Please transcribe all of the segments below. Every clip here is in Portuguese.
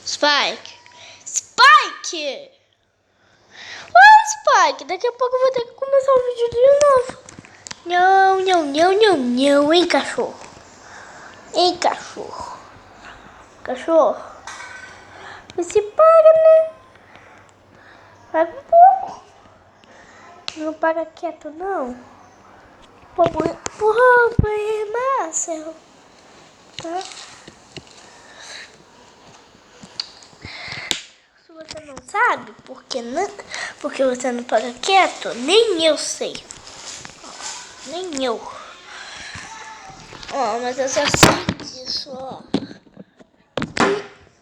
Spike! Spike! Olha, Spike, daqui a pouco eu vou ter que começar o vídeo de novo. Não, não, não, não, não, hein, cachorro? Hein, cachorro? Cachorro? Você para, né? Para um pouco. Não para quieto, não. Problema, Marcelo. Tá? Se você não sabe, porque você não para quieto, nem eu sei. Nem eu. Ó, mas eu só sei disso, ó.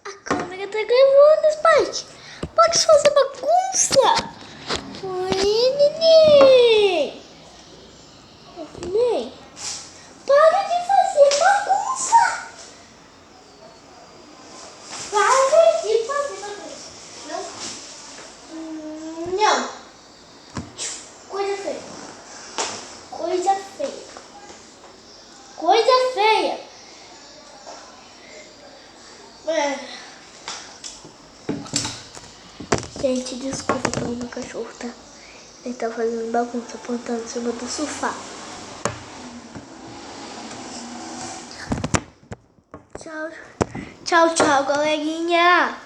A câmera tá gravando, Spike. Pode fazer bagunça. Oi, neném. Neném. Para de fazer bagunça. Para de fazer bagunça. Não. Não. Coisa feia. Coisa feia. Coisa feia. Gente, desculpa pelo meu cachorro, tá? Ele tá fazendo bagunça, apontando em cima do sofá. Tchau, tchau, tchau, galerinha.